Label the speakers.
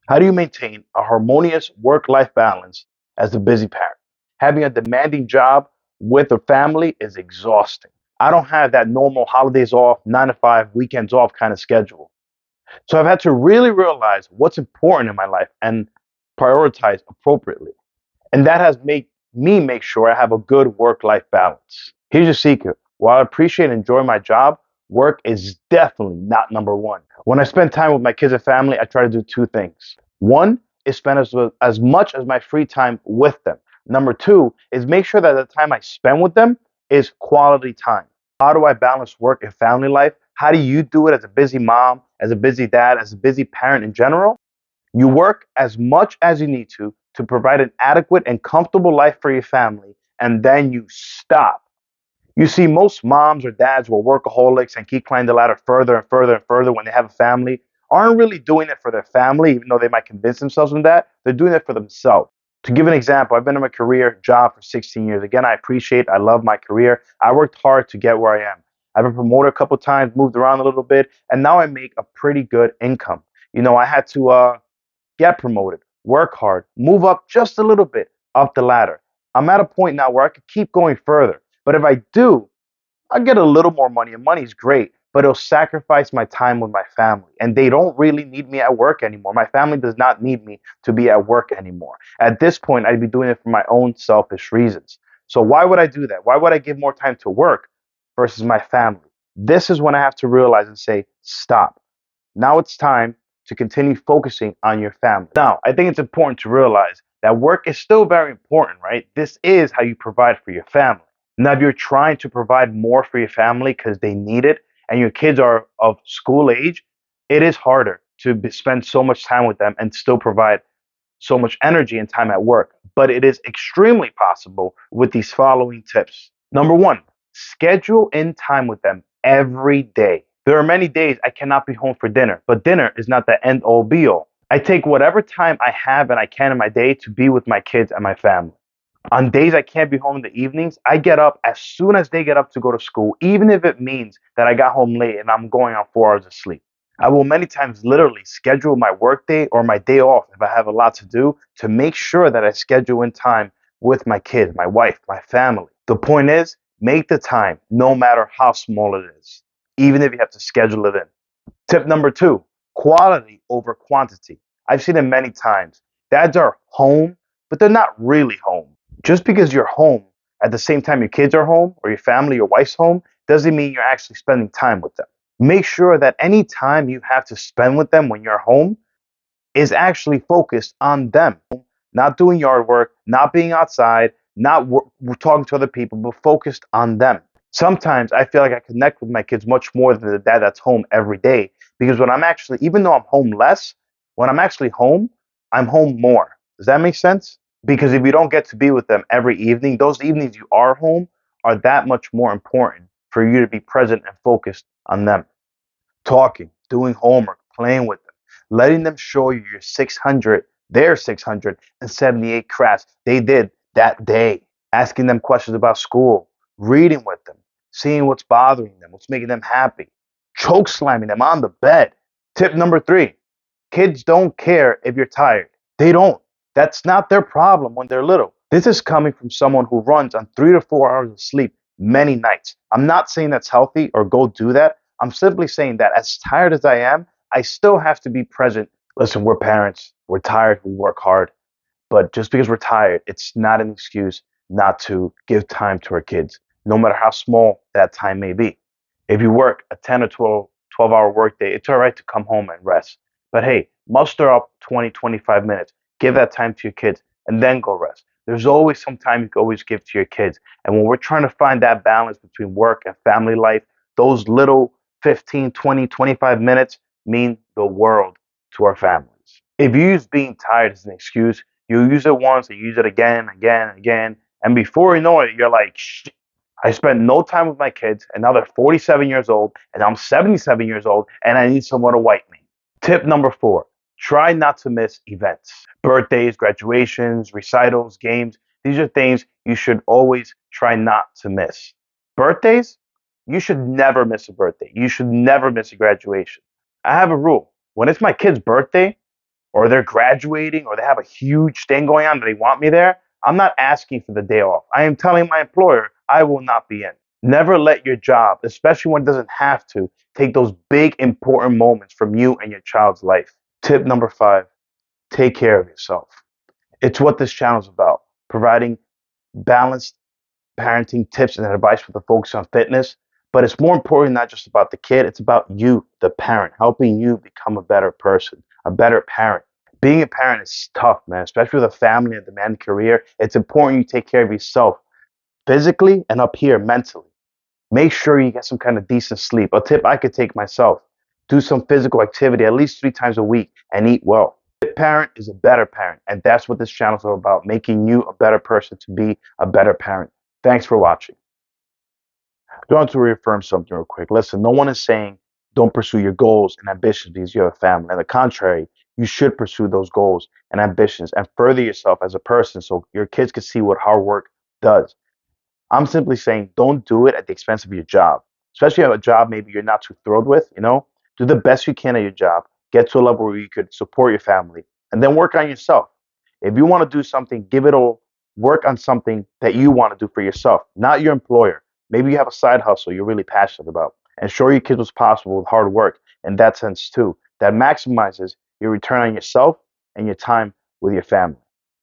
Speaker 1: How do you maintain a harmonious work life balance as a busy parent? Having a demanding job with a family is exhausting. I don't have that normal holidays off, 9 to 5, weekends off kind of schedule. So I've had to really realize what's important in my life and prioritize appropriately. And that has made me make sure I have a good work life balance. Here's your secret: while I appreciate and enjoy my job, work is definitely not number one. When I spend time with my kids and family, I try to do two things. One is spend as much as my free time with them. Number two is make sure that the time I spend with them is quality time. How do I balance work and family life? How do you do it as a busy mom, as a busy dad, as a busy parent in general? You work as much as you need to provide an adequate and comfortable life for your family, and then you stop. You see, most moms or dads who are workaholics and keep climbing the ladder further and further and further when they have a family aren't really doing it for their family, even though they might convince themselves of that. They're doing it for themselves. To give an example, I've been in my career job for 16 years. Again, I love my career. I worked hard to get where I am. I've been promoted a couple times, moved around a little bit, and now I make a pretty good income. I had to get promoted, work hard, move up just a little bit up the ladder. I'm at a point now where I could keep going further. But if I do, I get a little more money, and money's great, but it'll sacrifice my time with my family. And they don't really need me at work anymore. My family does not need me to be at work anymore. At this point, I'd be doing it for my own selfish reasons. So why would I do that? Why would I give more time to work versus my family? This is when I have to realize and say, stop. Now it's time to continue focusing on your family. Now, I think it's important to realize that work is still very important, right? This is how you provide for your family. Now, if you're trying to provide more for your family because they need it and your kids are of school age, it is harder to spend so much time with them and still provide so much energy and time at work. But it is extremely possible with these following tips. Number one, schedule in time with them every day. There are many days I cannot be home for dinner, but dinner is not the end all be all. I take whatever time I have and I can in my day to be with my kids and my family. On days I can't be home in the evenings, I get up as soon as they get up to go to school, even if it means that I got home late and I'm going on 4 hours of sleep. I will many times literally schedule my work day or my day off if I have a lot to do to make sure that I schedule in time with my kids, my wife, my family. The point is, make the time no matter how small it is, even if you have to schedule it in. Tip number two, quality over quantity. I've seen it many times. Dads are home, but they're not really home. Just because you're home at the same time your kids are home or your family, your wife's home, doesn't mean you're actually spending time with them. Make sure that any time you have to spend with them when you're home is actually focused on them, not doing yard work, not being outside, not talking to other people, but focused on them. Sometimes I feel like I connect with my kids much more than the dad that's home every day because when I'm actually, even though I'm home less, when I'm actually home, I'm home more. Does that make sense? Because if you don't get to be with them every evening, those evenings you are home are that much more important for you to be present and focused on them. Talking, doing homework, playing with them, letting them show you your 600, their 678 crafts they did that day, asking them questions about school, reading with them, seeing what's bothering them, what's making them happy, choke slamming them on the bed. Tip number three, kids don't care if you're tired. They don't. That's not their problem when they're little. This is coming from someone who runs on 3 to 4 hours of sleep many nights. I'm not saying that's healthy or go do that. I'm simply saying that as tired as I am, I still have to be present. Listen, we're parents. We're tired. We work hard. But just because we're tired, it's not an excuse not to give time to our kids, no matter how small that time may be. If you work a 10 or 12-hour workday, it's all right to come home and rest. But hey, muster up 20, 25 minutes. Give that time to your kids and then go rest. There's always some time you can always give to your kids. And when we're trying to find that balance between work and family life, those little 15, 20, 25 minutes mean the world to our families. If you use being tired as an excuse, you use it once and use it again, again, again. And before you know it, you're like, shh, I spent no time with my kids, and now they're 47 years old, and I'm 77 years old, and I need someone to wipe me. Tip number four, try not to miss events. Birthdays, graduations, recitals, games. These are things you should always try not to miss. Birthdays, you should never miss a birthday. You should never miss a graduation. I have a rule. When it's my kid's birthday, or they're graduating or they have a huge thing going on and they want me there, I'm not asking for the day off. I am telling my employer I will not be in. Never let your job, especially when it doesn't have to, take those big important moments from you and your child's life. Tip number 5, take care of yourself. It's what this channel is about, providing balanced parenting tips and advice with a focus on fitness. But it's more important not just about the kid, it's about you, the parent, helping you become a better person, a better parent. Being a parent is tough, man, especially with a family and a demanding career. It's important you take care of yourself physically and up here mentally. Make sure you get some kind of decent sleep. A tip I could take myself: do some physical activity at least 3 times a week and eat well. A fit parent is a better parent, and that's what this channel is all about, making you a better person to be a better parent. Thanks for watching. I want to reaffirm something real quick. Listen, no one is saying don't pursue your goals and ambitions because you have a family. On the contrary, you should pursue those goals and ambitions and further yourself as a person so your kids can see what hard work does. I'm simply saying don't do it at the expense of your job, especially at a job maybe you're not too thrilled with. Do the best you can at your job, get to a level where you could support your family, and then work on yourself. If you want to do something, give it all. Work on something that you want to do for yourself, not your employer. Maybe you have a side hustle you're really passionate about, and show your kids what's possible with hard work in that sense too. That maximizes your return on yourself and your time with your family.